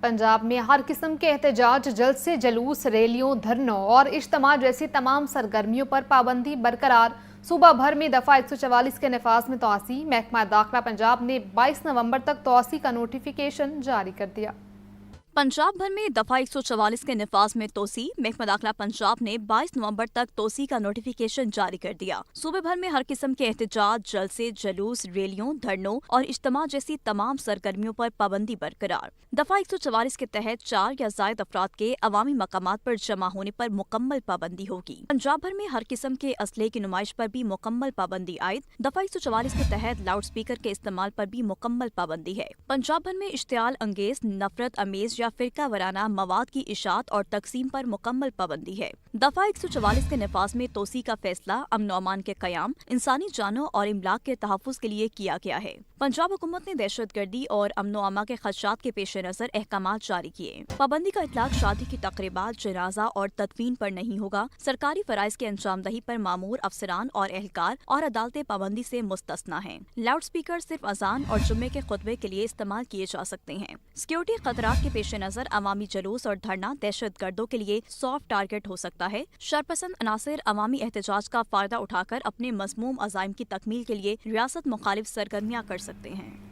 पंजाब में हर किस्म के एहतजाज, जलसे, जुलूस, रैलियों, धरनों और इज्तिमा जैसी तमाम सरगर्मियों पर पाबंदी बरकरार। सूबा भर में दफ़ा 144 के नफाज में तोसी। महकमा दाखिला पंजाब ने 22 नवंबर तक तोसी का नोटिफिकेशन जारी कर दिया। पंजाब भर में दफा 144 के नफाज में तोसी। महकमा दाखिला पंजाब ने 22 नवंबर तक तोसी का नोटिफिकेशन जारी कर दिया। सूबे भर में हर किस्म के एहतजाज, जलसे, जुलूस, रैलियों, धरनों और इज्तिमा जैसी तमाम सरगर्मियों पर पाबंदी बरकरार। दफा 144 के तहत 4 या ज़ायद अफराद के अवामी मकामात पर जमा होने पर मुकम्मल पाबंदी होगी। पंजाब भर में हर किस्म के असले की नुमाइश पर भी मुकम्मल पाबंदी आयद। दफा 144 के तहत लाउड स्पीकर के इस्तेमाल पर भी मुकम्मल पाबंदी है। पंजाब भर में इश्तियाल अंगेज, नफरत अमेज या फिरका वराना मवाद की इशात और तकसीम पर मुकम्मल पाबंदी है। दफा 144 के नफाज में तोसी का फैसला अमन अमान के कयाम, इंसानी जानों और इमलाक के तहफ़्फ़ुज़ के लिए किया गया है। पंजाब हुकूमत ने दहशत गर्दी और अमन अमा के खदशात के पेश नज़र अहकामात जारी किए। पाबंदी का इतलाक शादी की तकरीबात, जनाजा और तदफीन पर नहीं होगा। सरकारी फराइज की अंजामदही पर मामूर अफसरान और एहलकार और अदालतें पाबंदी से मुस्तस्ना हैं। लाउड स्पीकर सिर्फ अजान और जुम्मे के खुतबे के लिए इस्तेमाल किए जा सकते हैं। सिक्योरिटी खतरात के पेश नज़र अवामी जुलूस और धरना दहशत गर्दों के लिए सॉफ्ट टारगेट हो सकता है। शरपसंद अनासिर अवामी एहतजाज का फायदा उठाकर अपने मज़मूम अज़ाइम की तकमील के लिए रियासत मुखालिफ सरगर्मियाँ कर सकते हैं।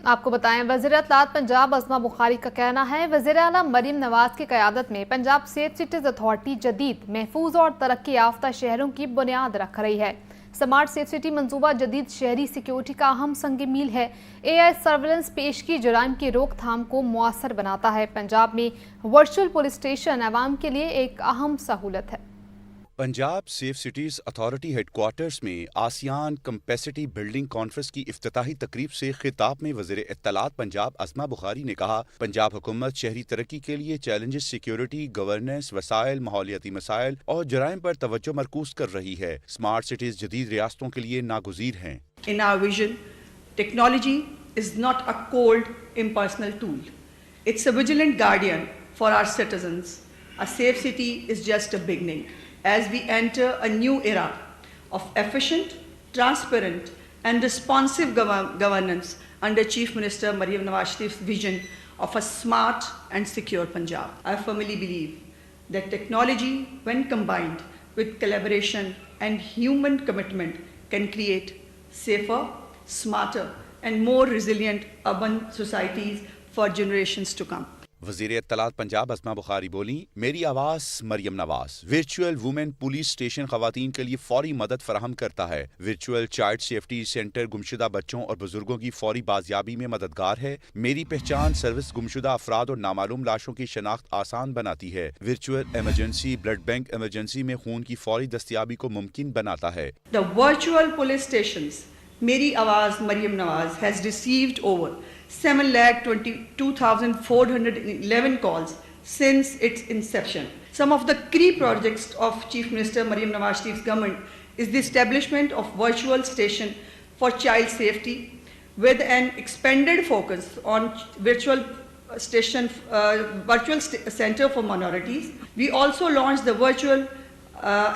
आपको बताएं, वज़ीर इत्तलात पंजाब अस्मा बुखारी का कहना है, वज़ीर आला मरीम नवाज की क़यादत में पंजाब सेफ सिटीज़ अथॉरिटी जदीद, महफूज और तरक्की याफ्ता शहरों की बुनियाद रख रही है। स्मार्ट सेफ सिटी मंसूबा जदीद शहरी सिक्योरिटी का अहम संग मील है। AI सर्वेलेंस पेशगी जुराइम की रोकथाम को मुअस्सर बनाता है। पंजाब में वर्चुअल पुलिस स्टेशन आवाम के लिए एक अहम सहूलत है। Punjab safe cities authority headquarters में आसियान कैपेसिटी बिल्डिंग कॉन्फ्रेंस की इफ्तिताही तकरीब से खिताब में वज़ीर इत्तलात पंजाब अस्मा बुखारी ने कहा, पंजाब हुकूमत शहरी तरक्की के लिए चैलेंजेस, सिक्योरिटी, गवर्नेंस, वसाइल, माहौलियाती मसाइल और जराइम पर तवज्जो मरकूज कर रही है। स्मार्ट सिटीज़ जदीद रियासतों के लिए नागुज़ीर हैं। In our vision, technology is not a cold, impersonal tool. It's a vigilant guardian for our citizens. A safe city is just a beginning as we enter a new era of efficient, transparent and responsive governance under Chief Minister Maryam Nawaz Sharif's vision of a smart and secure Punjab. I firmly believe that technology, when combined with collaboration and human commitment, can create safer, smarter and more resilient urban societies for generations to come. वज़ीर इत्तलात पंजाब अस्मा बुखारी बोली, मेरी आवाज़ Maryam Nawaz virtual women police station ख़वातीन के लिए फौरी मदद फराहम करता है। वर्चुअल चाइल्ड सेफ्टी सेंटर गुमशुदा बच्चों और बुजुर्गों की फौरी बाजियाबी में मददगार है। मेरी पहचान सर्विस गुमशुदा अफराद और नामालूम लाशों की शनाख्त आसान बनाती है। Virtual emergency blood bank emergency में खून की फौरी दस्तियाबी को मुमकिन बनाता है। The virtual police stations Meri Awaz Maryam Nawaz has received over 7,22,411 calls since its inception. Some of the key projects of Chief Minister Maryam Nawaz Sharif's government is the establishment of virtual station for child safety with an expanded focus on virtual center for minorities. We also launched the virtual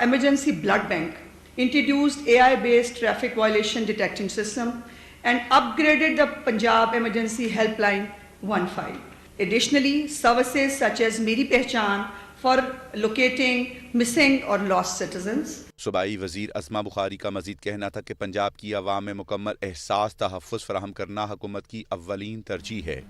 emergency blood bank, introduced AI-based traffic violation detection system and upgraded the Punjab Emergency Helpline 15. Additionally, services such as Meri Pehchan for locating missing or lost citizens. सूबाई वज़ीर अस्मा बुखारी का मजीद कहना था कि पंजाब की आवाम में मुकम्मल एहसास तहफ़्फ़ुज़ फराहम करना हुकूमत की अव्वलीन तरजीह है।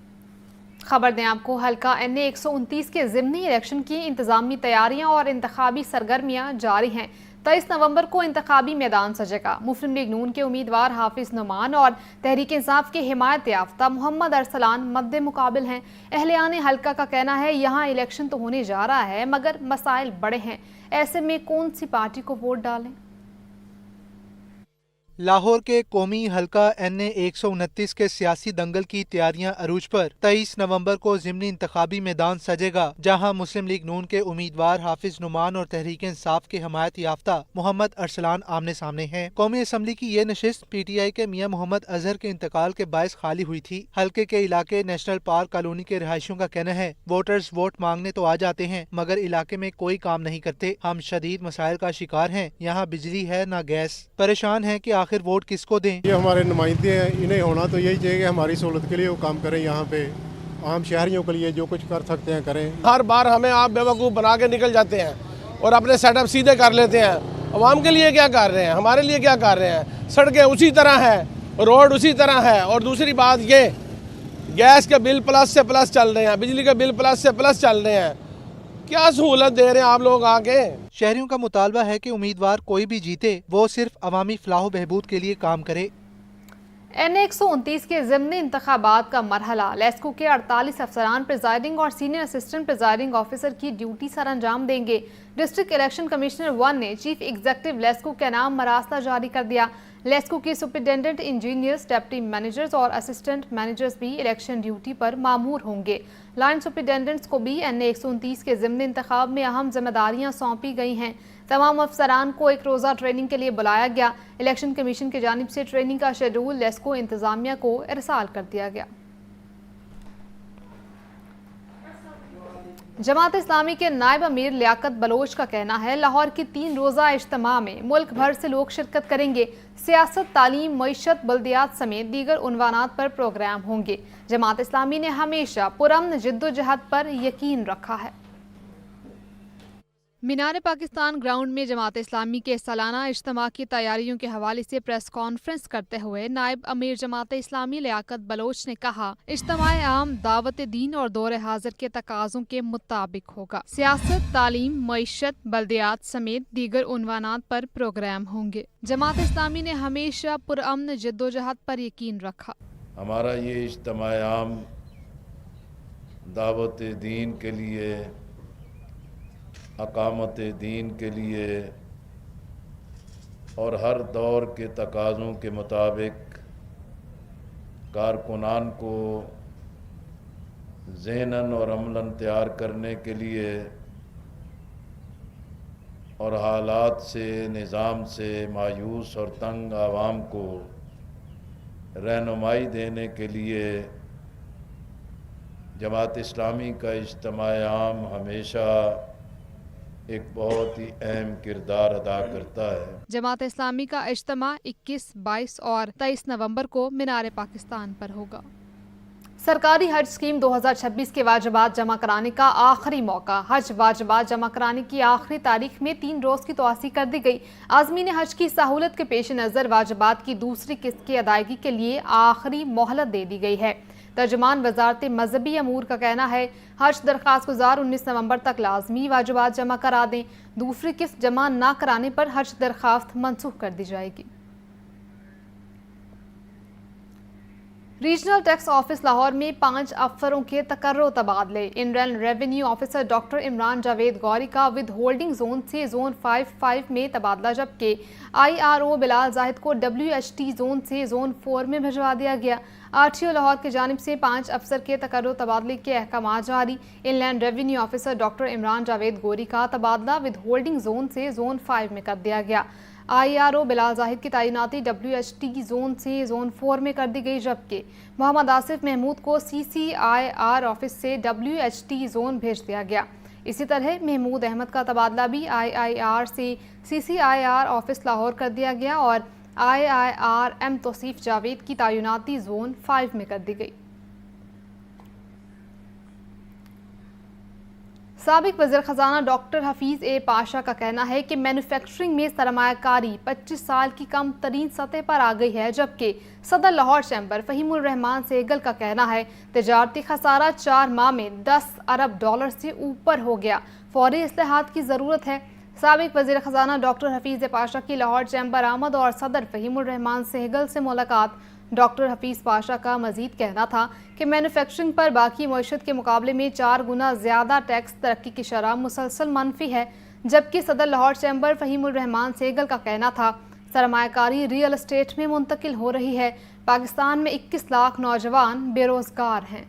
खबर दें आपको, हल्का NA 129 के ज़िमनी इलेक्शन की इंतज़ामी तैयारियां और इंतखाबी सरगर्मियां जारी हैं। 23 नवंबर को इंतखाबी मैदान सजेगा। मुस्लिम लीग नून के उम्मीदवार हाफिज नुमान और तहरीक इंसाफ के हिमायत याफ्ता मोहम्मद अरसलान मद्दे मुकाबिल हैं। अहलियान हल्का का कहना है, यहाँ इलेक्शन तो होने जा रहा है मगर मसाइल बड़े हैं, ऐसे में कौन सी पार्टी को वोट डालें। लाहौर के कौमी हल्का NA 129 के सियासी दंगल की तैयारियां अरूज पर। 23 नवंबर को ज़िमनी इंतखाबी मैदान सजेगा, जहां मुस्लिम लीग नून के उम्मीदवार हाफिज नुमान और तहरीक इंसाफ के हमायत याफ्ता मोहम्मद अरसलान आमने सामने हैं। कौमी असम्बली की ये नशिस्त PTI के मियां मोहम्मद अजहर के इंतकाल के बायस खाली हुई थी। हल्के के इलाके नेशनल पार्क कॉलोनी के रिहायशियों का कहना है, वोटर्स वोट मांगने तो आ जाते हैं मगर इलाके में कोई काम नहीं करते। हम शदीद मसाइल का शिकार हैं, यहाँ बिजली है न गैस। परेशान है कि आखिर वोट किसको दें। ये हमारे नुमाइंदे हैं, इन्हें होना तो यही चाहिए कि हमारी सहूलत के लिए वो काम करें यहाँ पे आम शहरियों के लिए जो कुछ कर सकते हैं करें। हर बार हमें आप बेवकूफ़ बना के निकल जाते हैं और अपने सेटअप सीधे कर लेते हैं। अवाम के लिए क्या कर रहे हैं, हमारे लिए क्या कर रहे हैं? सड़कें उसी तरह हैं, रोड उसी तरह है, और दूसरी बात ये गैस के बिल प्लस से प्लस चल रहे हैं, बिजली के बिल प्लस से प्लस चल रहे हैं। क्या सहूलत दे रहे हैं आप लोग आके? शहरियों का मुतालबा है कि उम्मीदवार कोई भी जीते वो सिर्फ अवामी फलाह बहबूद के लिए काम करे। NA-129 के ज़िमनी इंतखाबात का मरहला लेस्को के 48 अफसरान प्रिजाइडिंग और सीनियर असिस्टेंट प्रिजाइडिंग ऑफिसर की ड्यूटी सर अंजाम देंगे। डिस्ट्रिक्ट इलेक्शन कमिश्नर 1 ने चीफ एग्जीक्यूटिव लेस्को के नाम मरासला जारी कर दिया। लेस्को के सुपरिटेंडेंट इंजीनियर्स, डिप्टी मैनेजर्स और असिस्टेंट मैनेजर्स भी इलेक्शन ड्यूटी पर मामूर होंगे। लाइन सुपरिटेंडेंट्स को भी NA-129 के ज़िमनी इंतखाब में अहम जिम्मेदारियां सौंपी गई हैं। तमाम अफसरान को एक रोज़ा ट्रेनिंग के लिए बुलाया गया। इलेक्शन कमीशन की जानिब से ट्रेनिंग का शेड्यूल लेस्को इंतजामिया को इरसाल कर दिया गया। जमात इस्लामी के नायब अमीर लियाकत बलोच का कहना है लाहौर की 3 रोज़ा इज्तिमा में मुल्क भर से लोग शिरकत करेंगे। सियासत, तालीम, मईशत, बल्दियात समेत दीगर उन्वानात पर प्रोग्राम होंगे। जमात इस्लामी ने हमेशा पुरअमन जिद्दोजहद पर यकीन रखा है। मीनार पाकिस्तान ग्राउंड में जमात इस्लामी के सालाना इज्तिमा की तैयारियों के हवाले से प्रेस कॉन्फ्रेंस करते हुए नायब अमीर जमात इस्लामी लियाकत बलोच ने कहा, इज्तिमाए आम दावत दीन और दौर हाजिर के तकाज़ों के मुताबिक होगा। सियासत, तालीम, मईशत, बल्दियात समेत दीगर उन्वानात पर प्रोग्राम होंगे। जमात इस्लामी ने हमेशा पुरअमन जिद्दोजहद पर यकीन रखा। हमारा ये इज्तिमाए आम दावत दीन के लिए, अकामत दीन के लिए और हर दौर के तकाज़ों के मुताबिक कारकुनान को ज़हनन और अमलन तैयार करने के लिए और हालात से, निज़ाम से मायूस और तंग आवाम को रहनुमाई देने के लिए जमात इस्लामी का इज्तिमाए आम हमेशा एक बहुत ही अहम किरदार अदा करता है। जमात इस्लामी का इज्तिमा 21, 22 और 23 नवंबर को मीनार पाकिस्तान पर होगा। सरकारी हज स्कीम 2026 के वाजिबात जमा कराने का आखिरी मौका। हज वाजिबात जमा कराने की आखिरी तारीख में 3 रोज़ की तोसी कर दी गई। आज़मीन हज की सहूलत के पेश नज़र वाजिबात की दूसरी किस्त की अदायगी के लिए आखिरी मोहलत दे दी गई है। तर्जुमान वजारत मजहबी अमूर का कहना है, हज दरख्वास्त गुजार 19 नवंबर तक लाजमी वाजिबात जमा करा दें। दूसरी किस्त जमा न कराने पर हज दरख्वास्त मनसूख कर दी जाएगी। रीजनल टैक्स ऑफिस लाहौर में 5 अफसरों के तकर्रो तबादले। Inland revenue officer doctor Imran Javed Gauri का विद होल्डिंग जोन से जोन 5 में तबादला, जबकि IRO बिलाल जाहिद को WHT जोन से जोन 4 में भिजवा दिया गया। RTO लाहौर की जानिब से 5 अफसर के तकर्रो तबादले के अहकाम जारी। Inland revenue officer doctor Imran Javed Gauri का तबादला विद होल्डिंग जोन से जोन 5 में कर दिया गया। IRO बिलाल जाहिद की तैनाती WHT जोन से जोन 4 में कर दी गई, जबकि मोहम्मद आसिफ महमूद को CCIR ऑफिस से WHT जोन भेज दिया गया। इसी तरह महमूद अहमद का तबादला भी IIR से CCIR ऑफिस लाहौर कर दिया गया और IIR तौसीफ जावेद की तैनाती जोन 5 में कर दी गई। साबिक वज़ीर ख़ज़ाना डॉक्टर हफीज़ ए पाशा का कहना है कि मैन्युफैक्चरिंग में सरमायाकारी 25 साल की कम तरीन सतह पर आ गई है, जबकि सदर लाहौर चैम्बर फ़हीमुर रहमान सेहगल का कहना है तिजारती खसारा 4 माह में $10 अरब से ऊपर हो गया। फौरी इस्लाहात की ज़रूरत है। साबिक वज़ीर ख़ज़ाना डॉक्टर हफीज़ ए पाशा की लाहौर चैम्बर आमद और सदर फ़हीमुर रहमान सेहगल से मुलाकात। डॉक्टर हफीज़ पाशा का मज़ीद कहना था कि मैन्युफैक्चरिंग पर बाकी मईशत के मुकाबले में 4 गुना ज़्यादा टैक्स तरक्की की शरह मुसलसल मनफी है, जबकि सदर लाहौर चैम्बर फ़हीमुर रहमान सेहगल का कहना था सरमायाकारी रियल एस्टेट में मुंतकिल हो रही है। पाकिस्तान में 21 लाख नौजवान बेरोज़गार हैं।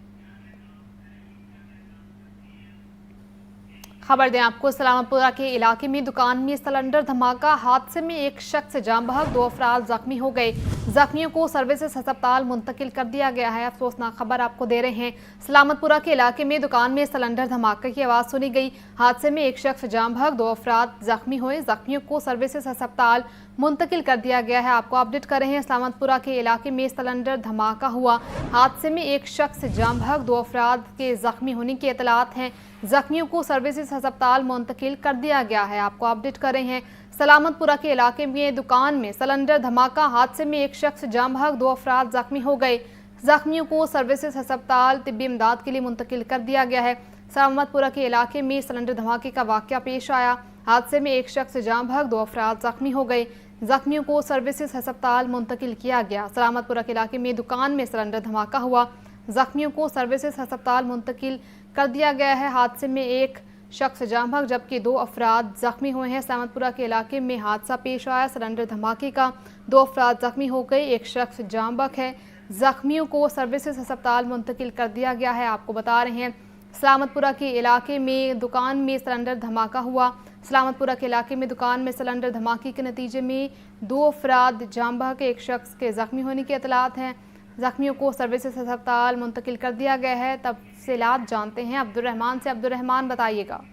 खबर दें आपको, सलामतपुरा के इलाके में दुकान में सिलेंडर धमाका, हादसे में एक शख्स जाम बहक, 2 अफराद जख्मी हो गए। जख्मियों को सर्विसेज अस्पताल मुंतकिल कर दिया गया है। अफसोसनाक खबर आपको दे रहे हैं, सलामतपुरा के इलाके में दुकान में सिलेंडर धमाके की आवाज़ सुनी गई। हादसे में एक शख्स जाम बहक, 2 अफराद जख्मी हुए। जख्मियों को सर्विसेज अस्पताल मुंतकिल कर दिया गया है। आपको अपडेट कर रहे हैं, सलामतपुरा के इलाके में सिलेंडर धमाका हुआ। हादसे में एक शख्स जाम बहक, 2 अफराद के जख्मी होने की इतलात हैं। जख्मियों को सर्विसेज अस्पताल मुंतकिल कर दिया गया है। आपको अपडेट कर रहे हैं, सलामतपुरा के इलाके में दुकान में सिलेंडर धमाका। हादसे में एक शख्स जाम बहक, 2 अफराद जख्मी हो गए। जख्मियों को सर्विसेज अस्पताल तिब्बी इमदाद के लिए मुंतकिल कर दिया गया है। सलामतपुरा के इलाके में सिलेंडर धमाके का वाक़या पेश आया। हादसे में एक शख्स जाम बहक, 2 अफराद जख्मी हो गए। जख्मियों को सर्विसेज अस्पताल मुंतकिल किया गया। सलामतपुरा के इलाके में दुकान में सिलेंडर धमाका हुआ। जख्मियों को सर्विसेज अस्पताल मुंतकिल कर दिया गया है। हादसे में एक शख्स जाम बहक जबकि 2 अफराद जख्मी हुए हैं। सलामतपुरा के इलाके में हादसा पेश आया। सिलेंडर धमाके का 2 अफराद जख्मी हो गए, एक शख्स जाम बहक है। जख्मियों को सर्विसेज अस्पताल मुंतकिल कर दिया गया है। आपको बता रहे हैं, सलामतपुरा के इलाके में दुकान में सिलेंडर धमाका हुआ। सलामतपुरा के इलाके में दुकान में सिलेंडर धमाके के नतीजे में 2 अफराद जाम बहक, एक शख्स के जख्मी होने की इतलात हैं। जख्मियों को सर्विसेज अस्पताल मुंतकिल कर दिया गया है। तफसीलात जानते हैं अब्दुर्रहमान से। अब्दुर्रहमान, बताइएगा।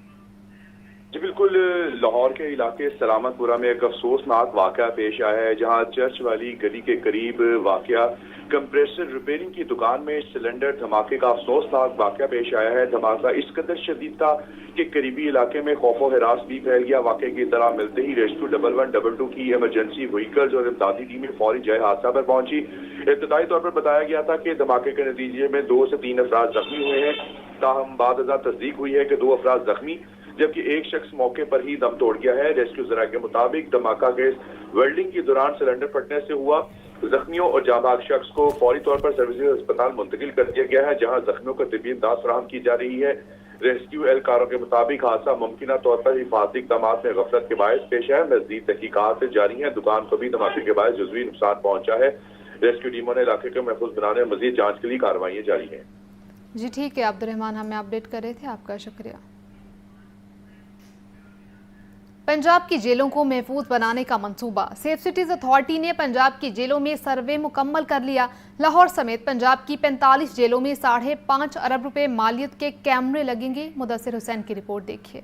जी बिल्कुल, लाहौर के इलाके सलामतपुरा में एक अफसोसनाक वाक़या पेश आया है, जहां चर्च वाली गली के करीब वाक़या कंप्रेसर रिपेयरिंग की दुकान में सिलेंडर धमाके का अफसोसनाक वाक़या पेश आया है। धमाका इस कदर शदीद था कि करीबी इलाके में खौफो हिरास भी फैल गया। वाक़े की इत्तला मिलते ही रेस्क्यू 1112 की इमरजेंसी व्हीकल्स और इमदादी टीमें फौरी जय हादसा पर पहुंची। इब्तदाई तौर पर बताया गया था कि धमाके के नतीजे में 2 से 3 अफराद जख्मी हुए हैं। ताहम बाद तस्दीक हुई है कि 2 अफराद जख्मी जबकि एक शख्स मौके पर ही दम तोड़ गया है। रेस्क्यू जरा के मुताबिक धमाका गैस वेल्डिंग के दौरान सिलेंडर फटने से हुआ। जख्मियों और जाबाग शख्स को फौरी तौर पर सर्विसेज अस्पताल मुंतकिल कर दिया गया है, जहां जख्मियों को तिब्बी इमदाद फराहम की जा रही है। रेस्क्यू एहलकारों के मुताबिक हादसा मुमकिन तौर पर हिफाजती इक़दाम में गफलत के बायस पेश है। मज़ीद तहकीकात जारी है। दुकान को भी धमाके के बायस जुज़वी नुकसान पहुंचा है। रेस्क्यू टीमों ने इलाके को महफूज बनाने में मज़ीद जाँच के लिए कार्रवाई जारी है। जी ठीक है अब्दुर्रहमान, हमें अपडेट कर रहे थे, आपका शुक्रिया। पंजाब की जेलों को महफूज बनाने का मंसूबा। सेफ सिटीज अथॉरिटी ने पंजाब की जेलों में सर्वे मुकम्मल कर लिया। लाहौर समेत पंजाब की 45 जेलों में 5.5 अरब रुपए मालियत के कैमरे लगेंगे। मुदस्सिर हुसैन की रिपोर्ट देखिए।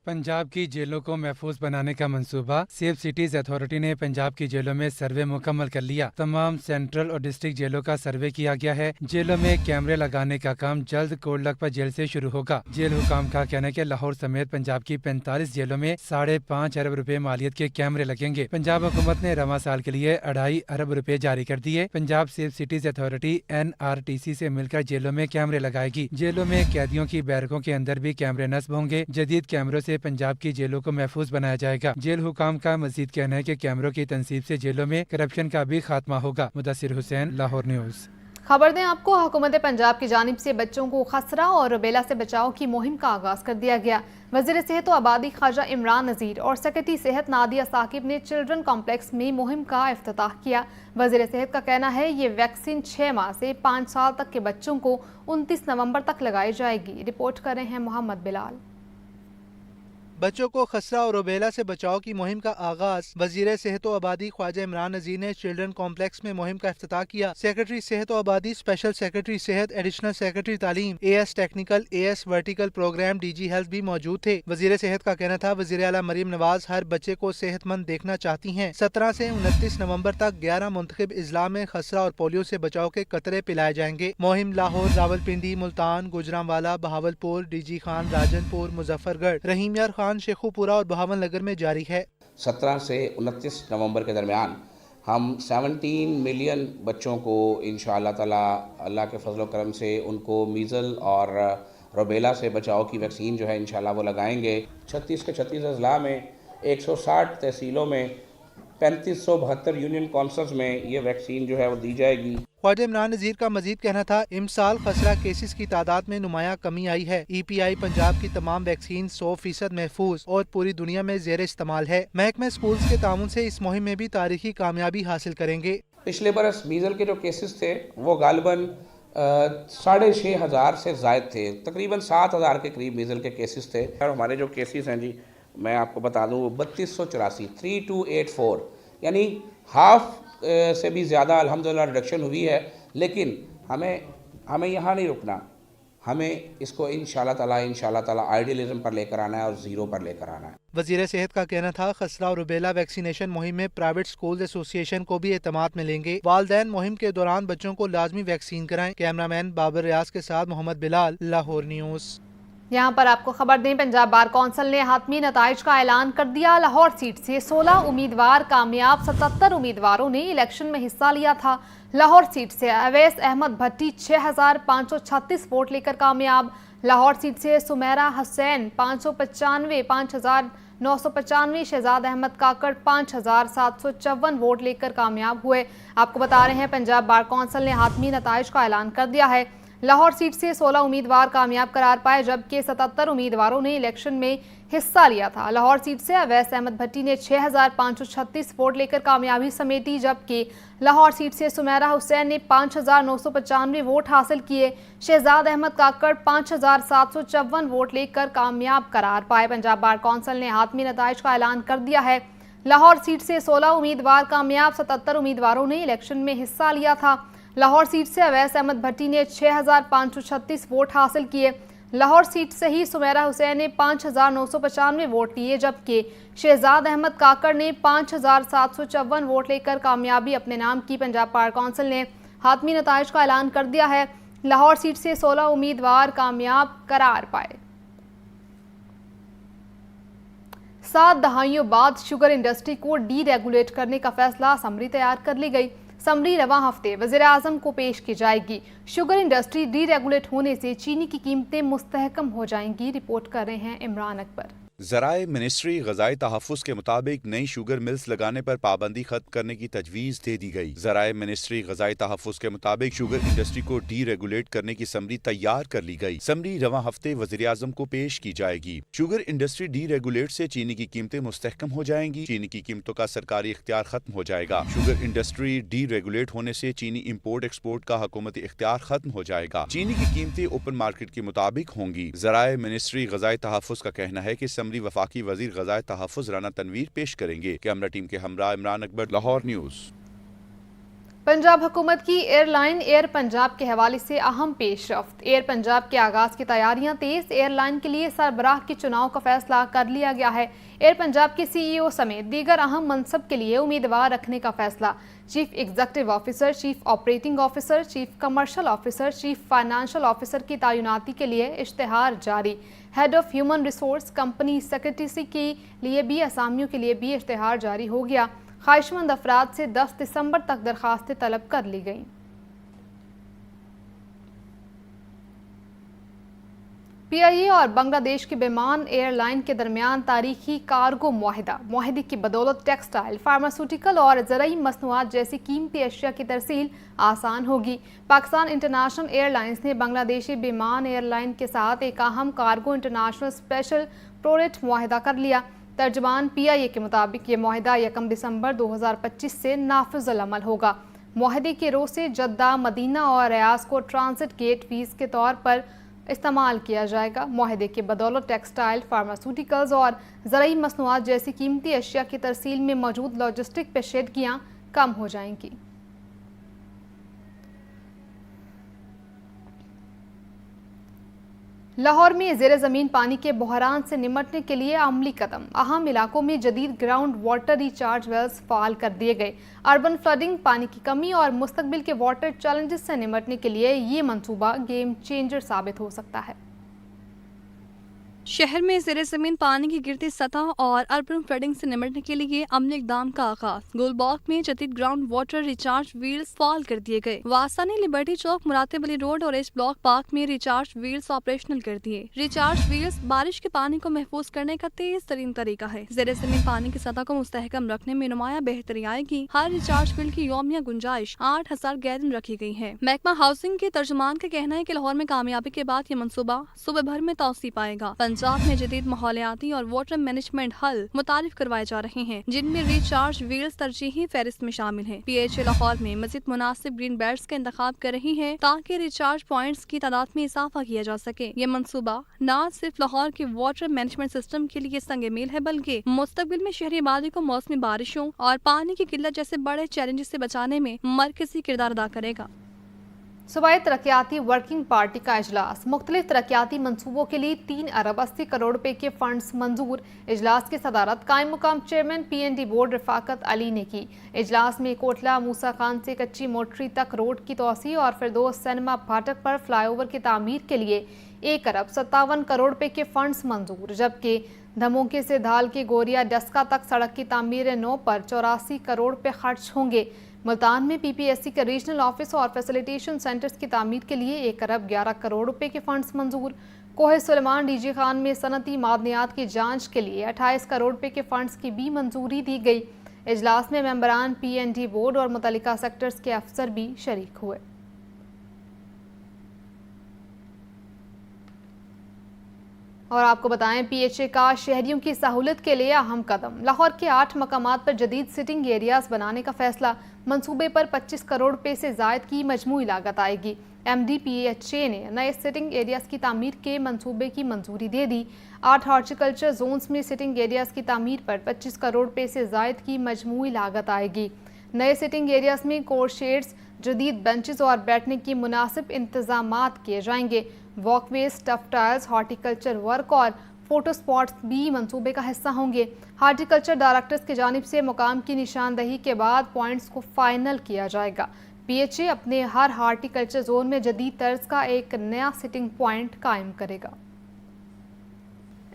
पंजाब की जेलों को महफूज बनाने का मंसूबा। सेफ सिटीज अथॉरिटी ने पंजाब की जेलों में सर्वे मुकम्मल कर लिया। तमाम सेंट्रल और डिस्ट्रिक्ट जेलों का सर्वे किया गया है। जेलों में कैमरे लगाने का काम जल्द कोट लखपत जेल से शुरू होगा। जेल हुकाम का कहना है कि लाहौर समेत पंजाब की 45 जेलों में 5.5 अरब रुपए मालियत के कैमरे लगेंगे। पंजाब हुकूमत ने रवां साल के लिए 2.5 अरब रुपए जारी कर दिए। Punjab safe cities authority NRTC से मिलकर जेलों में कैमरे लगाएगी। जेलों में कैदियों की बैरकों के अंदर भी कैमरे नस्ब होंगे। जदीद कैमरों से पंजाब की जेलों को महफूज बनाया जाएगा। जेल हुकाम का मजीद कहना है कि कैमरों की तनसीब से जेलों में करप्शन का भी खात्मा होगा। मुदस्सिर हुसैन, लाहौर न्यूज़। खबर दें आपको, हुकूमत पंजाब की जानिब से बच्चों को खसरा और रुबेला से बचाव की मुहिम का आगाज कर दिया गया। वज़ीर सेहत व आबादी ख्वाजा इमरान नज़ीर और सेक्रेटरी सेहत नादिया साकिब ने चिल्ड्रन कॉम्प्लेक्स में मुहिम का इफ्तिताह किया। वज़ीर सेहत का कहना है ये वैक्सीन 6 माह से 5 साल तक के बच्चों को 29 नवंबर तक लगाई जाएगी। रिपोर्ट कर रहे हैं मोहम्मद बिलाल। बच्चों को खसरा और रुबेला से बचाव की मुहिम का आगाज वजीर सेहत व आबादी ख्वाजा इमरान नज़ीर ने चिल्ड्रन कॉम्प्लेक्स में मुहिम का इफ्तिताह किया। सेक्रेटरी सेहत व आबादी, स्पेशल सेक्रेटरी सेहत, एडिशनल सेक्रेटरी तालीम, AS technical, AS vertical programme, DG health भी मौजूद थे। वजीर सेहत का कहना था वज़ीर आला मरियम नवाज हर बच्चे को सेहतमंद देखना चाहती हैं। 17 से 29 नवंबर तक 11 मुंतखब इजला में खसरा और पोलियो से बचाव के कतरे पिलाए जाएंगे। मुहिम लाहौर, रावलपिंडी, मुल्तान, गुजरांवाला, बहावलपुर, DG खान, राजनपुर, मुजफ्फरगढ़, रहीम यार खान, शेखुपुरा और बहावन नगर में जारी है। 17 से 29 नवंबर के दरमियान हम 17 मिलियन बच्चों को इंशाअल्लाह ताला अल्लाह के फजल करम से उनको मीज़ल और रुबेला से बचाव की वैक्सीन जो है इंशाअल्लाह वो लगाएंगे। 36 के 36 अजला में 160 तहसीलों में 3572 यूनियन कौंसल्स में ये वैक्सीन जो है वो दी जाएगी। ख्वाजा इमरान नज़ीर का मजीद कहना था इमसाल खसरा केसेस की तादाद में नुमाया कमी आई है। EPI पंजाब की तमाम वैक्सीन 100% महफूज और पूरी दुनिया में जेर इस्तेमाल है। महकमे स्कूल्स के ताउन से इस मुहिम में भी तारीखी कामयाबी हासिल करेंगे। पिछले बरस मीज़ल के जो केसेस थे वो गालिबन 6,500 से ज़ायद थे। तकरीबन 7,000 के करीब मीज़ल के केसेस थे और हमारे जो केसेस हैं जी मैं आपको बता दूँ 3284 3284 यानी हाफ سے بھی زیادہ الحمدللہ ریڈکشن ہوئی ہے، لیکن ہمیں یہاں نہیں رکنا، ہمیں اس کو انشاءاللہ تعالی آئیڈیلزم پر لے کر آنا ہے اور زیرو پر لے کر آنا ہے۔ وزیر صحت کا کہنا تھا خسرہ اور روبیلا ویکسینیشن مہم میں پرائیویٹ سکولز ایسوسی ایشن کو بھی اعتماد ملیں گے۔ والدین مہم کے دوران بچوں کو لازمی ویکسین کرائیں۔ کیمرہ مین بابر ریاض کے ساتھ محمد بلال، لاہور نیوز۔ یہاں پر آپ کو خبر دیں، پنجاب بار کونسل نے حتمی نتائج کا اعلان کر دیا۔ لاہور سیٹ سے 16 امیدوار کامیاب، 77 امیدواروں نے الیکشن میں حصہ لیا تھا۔ لاہور سیٹ سے اویس احمد بھٹی 6536 ووٹ لے کر کامیاب۔ لاہور سیٹ سے سمیرہ حسین 595، 5995، شہزاد احمد کاکڑ 5754 ووٹ لے کر کامیاب ہوئے۔ آپ کو بتا رہے ہیں پنجاب بار کونسل نے حتمی نتائج کا اعلان کر دیا ہے۔ لاہور سیٹ سے 16 امیدوار کامیاب قرار پائے، جبکہ 77 امیدواروں نے الیکشن میں حصہ لیا تھا۔ لاہور سیٹ سے اویس احمد بھٹی نے 6536 ووٹ لے کر کامیابی سمیٹی، جبکہ لاہور سیٹ سے سمیرہ حسین نے 5995 ووٹ حاصل کیے۔ شہزاد احمد کاکڑ 5754 ووٹ لے کر کامیاب قرار پائے۔ پنجاب بار کونسل نے حتمی نتائج کا اعلان کر دیا ہے۔ لاہور سیٹ سے 16 امیدوار کامیاب، 77 امیدواروں نے الیکشن میں حصہ لیا تھا۔ لاہور سیٹ سے اویس احمد بھٹی نے 6536 ووٹ حاصل کیے۔ لاہور سیٹ سے ہی سمیرہ حسین نے 5995 ووٹ لیے، جبکہ شہزاد احمد کاکڑ نے 5754 ووٹ لے کر کامیابی اپنے نام کی۔ پنجاب بار کونسل نے حتمی نتائج کا اعلان کر دیا ہے۔ لاہور سیٹ سے 16 امیدوار کامیاب قرار پائے۔ 7 دہائیوں بعد شوگر انڈسٹری کو ڈی ریگولیٹ کرنے کا فیصلہ، سمری تیار کر لی گئی۔ سمری رواں ہفتے وزیر اعظم کو پیش کی جائے گی۔ شوگر انڈسٹری ڈی ریگولیٹ ہونے سے چینی کی قیمتیں مستحکم ہو جائیں گی۔ رپورٹ کر رہے ہیں عمران اکبر۔ ذرائع منسٹری غذائی تحفظ کے مطابق نئی شوگر ملز لگانے پر پابندی ختم کرنے کی تجویز دے دی گئی۔ ذرائع منسٹری غذائی تحفظ کے مطابق شوگر انڈسٹری کو ڈی ریگولیٹ کرنے کی سمری تیار کر لی گئی۔ سمری رواں ہفتے وزیر اعظم کو پیش کی جائے گی۔ شوگر انڈسٹری ڈی ریگولیٹ سے چینی کی قیمتیں مستحکم ہو جائیں گی۔ چینی کی قیمتوں کا سرکاری اختیار ختم ہو جائے گا۔ شوگر انڈسٹری ڈی ریگولیٹ ہونے سے چینی امپورٹ ایکسپورٹ کا حکومتی اختیار ختم ہو جائے گا۔ چینی کی قیمتیں اوپن مارکیٹ کے مطابق ہوں گی۔ ذرائع منسٹری غذائی تحفظ کا کہنا ہے کہ سمری وفاقی وزیر غذائے تحفظ رانا تنویر پیش کریں گے۔ کیمرہ ٹیم کے ہمراہ عمران اکبر، لاہور نیوز۔ پنجاب حکومت کی ایئر لائن ایئر پنجاب کے حوالے سے اہم پیش رفت۔ ایئر پنجاب کے آغاز کی تیاریاں تیز، ایئر لائن کے لیے سربراہ کے چناؤ کا فیصلہ کر لیا گیا ہے۔ ایئر پنجاب کے سی ای او سمیت دیگر اہم منصب کے لیے امیدوار رکھنے کا فیصلہ۔ Chief executive officer, chief operating officer, chief commercial officer, chief financial officer کی تعیناتی کے لیے اشتہار جاری۔ Head of human resource, company secretary کے لیے بھی اسامیوں کے لیے بھی اشتہار جاری ہو گیا۔ خواہش مند افراد سے 10 دسمبر تک درخواستیں طلب کر لی گئیں۔ پی آئی اے اور بنگلہ دیش کے بیمان ایئر لائن کے درمیان تاریخی کارگو معاہدہ۔ معاہدے کی بدولت ٹیکسٹائل، فارماسیوٹیکل اور زرعی مصنوعات جیسی قیمتی اشیاء کی ترسیل آسان ہوگی۔ پاکستان انٹرنیشنل ایئر لائنز نے بنگلہ دیشی بیمان ایئر لائن کے ساتھ ایک اہم کارگو انٹرنیشنل اسپیشل پروریٹ معاہدہ کر لیا۔ ترجمان پی آئی اے کے مطابق یہ معاہدہ 1 دسمبر 2025 سے نافذ العمل ہوگا۔ معاہدے کے رو سے جدہ، مدینہ اور ریاض کو ٹرانزٹ گیٹ ویز کے طور پر استعمال کیا جائے گا۔ معاہدے کے بدولت ٹیکسٹائل، فارماسیوٹیکلز اور زرعی مصنوعات جیسی قیمتی اشیاء کی ترسیل میں موجود لاجسٹک پیچیدگیاں کم ہو جائیں گی۔ لاہور میں زیر زمین پانی کے بحران سے نمٹنے کے لیے عملی قدم۔ اہم علاقوں میں جدید گراؤنڈ واٹر ریچارج ویلز فعال کر دیے گئے۔ اربن فلڈنگ، پانی کی کمی اور مستقبل کے واٹر چیلنجز سے نمٹنے کے لیے یہ منصوبہ گیم چینجر ثابت ہو سکتا ہے۔ شہر میں زیر زمین پانی کی گرتی سطح اور اربن فلڈنگ سے نمٹنے کے لیے عملی اقدام کا آغاز۔ گلباگ میں جدید گراؤنڈ واٹر ریچارج ویلز فعال کر دیے گئے۔ واسا نے لبرٹی چوک، مراتب علی روڈ اور ایس بلاک پارک میں ریچارج ویلز آپریشنل کر دیے۔ ریچارج ویلز بارش کے پانی کو محفوظ کرنے کا تیز ترین طریقہ ہے۔ زیر زمین پانی کی سطح کو مستحکم رکھنے میں نمایاں بہتری آئے گی۔ ہر ریچارج ویل کی یومیہ گنجائش 8000 گیلن رکھی گئی ہے۔ محکمہ ہاؤسنگ کے ترجمان کا کہنا ہے کہ لاہور میں کامیابی کے بعد یہ منصوبہ صوبے بھر میں توسیع پائے گا۔ पंजाब में जदीद माहौलियाती और वाटर मैनेजमेंट हल मुतारिफ करवाए जा रहे हैं, जिनमें रिचार्ज व्हील्स तरजीही फहरिस्त में शामिल हैं। PHA लाहौर में मजीद मुनासिब ग्रीन बेल्ट्स का इंतखाब कर रही है ताकि रिचार्ज पॉइंट्स की तादाद में इजाफा किया जा सके। ये मंसूबा न सिर्फ लाहौर के वाटर मैनेजमेंट सिस्टम के लिए संग मील है, बल्कि मुस्तकबिल में शहरी आबादी को मौसमी बारिशों और पानी की किल्लत जैसे बड़े चैलेंजेस से बचाने में मरकजी किरदार अदा करेगा। सूबाई तरक्याती वर्किंग पार्टी का इजलास। मुख्तलिफ तरक्याती मंसूबों के लिए 3 अरब 80 करोड़ रुपए के फंड्स मंजूर। इजलास की सदारत कायम मुकाम chairman PND board Rafaqat Ali ने की। इजलास में कोटला मूसा खान से कच्ची मोटरी तक रोड की तोसी और फिरदौस सिनेमा फाटक पर फ्लाईओवर की तामीर के लिए 1 अरब 57 करोड़ रुपए के फंड्स मंजूर, जबकि धमोके से धाल के गोरिया डस्का तक सड़क की तामीर 9 पर 84 करोड़ रुपए खर्च होंगे। मुल्तान में PPSC के रीजनल ऑफिस और फैसिलिटेशन सेंटर्स की तामीर के लिए 1 अरब 11 करोड़ रुपए के फंड्स मंजूर। कोहे सुलेमान DG खान में सनती मादनियात की जांच के लिए 28 करोड़ रुपए के फंड्स की भी मंजूरी दी गई। इजलास में मेंबरान PND बोर्ड और मुतल्लिका सेक्टर्स के अफसर भी शरीक हुए। और आपको बताएं, PHA का शहरियों की सहूलत के लिए अहम कदम। लाहौर के 8 मकामात पर जदीद सिटिंग एरियाज बनाने का फैसला। मंसूबे पर 25 करोड़ रुपए से जायद की मजमूई लागत आएगी। MD PHA ने नए सिटिंग एरियाज की तामीर के मंसूबे की मंजूरी दे दी। 8 हॉर्टिकल्चर जोन्स में सिटिंग एरियाज की तामीर पर 25 करोड़ रुपए से जायद की मजमूई लागत आएगी। नए सिटिंग एरियाज में कोर शेड्स, जदीद बेंचेस और बैठने की मुनासिब इंतजामात किए जाएंगे। Walkways, tough tyres, horticulture work और फोटो स्पॉट्स भी मंसूबे का हिस्सा होंगे। हॉर्टिकल्चर डायरेक्टर्स की जानिब से मुकाम की निशानदही के बाद पॉइंट्स को फाइनल किया जाएगा। PHA अपने हर हॉर्टिकल्चर जोन में जदीद तर्ज का एक नया सिटिंग पॉइंट कायम करेगा।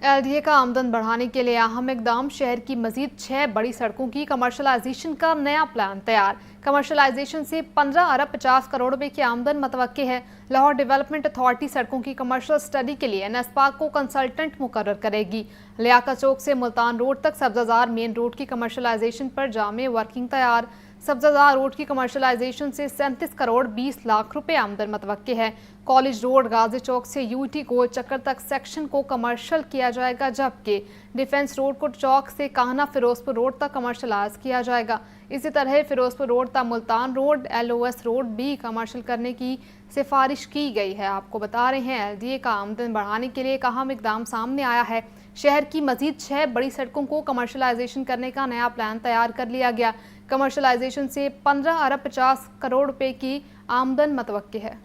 LDA का आमदन बढ़ाने के लिए अहम इकदाम। शहर की मजीद 6 बड़ी सड़कों की कमर्शलाइजेशन का नया प्लान तैयार। कमर्शलाइजेशन से 15 अरब 50 करोड़ रुपए की आमदन मतवक्के है। लाहौर डेवलपमेंट अथॉरिटी सड़कों की कमर्शियल स्टडी के लिए NSPAC को कंसल्टेंट मुकर्रर करेगी। लियाकत चौक से मुल्तान रोड तक सब्जाजार मेन रोड की कमर्शलाइजेशन पर जामे वर्किंग तैयार। सब्जाजार रोड की कमर्शलाइजेशन से 37 करोड़ 20 लाख रुपए आमदन मतवक्के है। कॉलेज रोड गाजी चौक से UT गोल चक्कर तक सेक्शन को कमर्शियल किया जाएगा, जबकि डिफेंस रोड को चौक से काहना फिरोजपुर रोड तक कमर्शलाइज किया जाएगा। इसी तरह फिरोजपुर रोड तक मुल्तान रोड, LOS रोड भी कमर्शियल करने की सिफारिश की गई है। आपको बता रहे हैं, LDA का आमदन बढ़ाने के लिए एक अहम इकदाम सामने आया है। शहर की मजीद 6 बड़ी सड़कों को कमर्शलाइजेशन करने का नया प्लान तैयार कर लिया गया। कमर्शलाइजेशन से 15 अरब 50 करोड़ रुपए की आमदन मतवक्के है।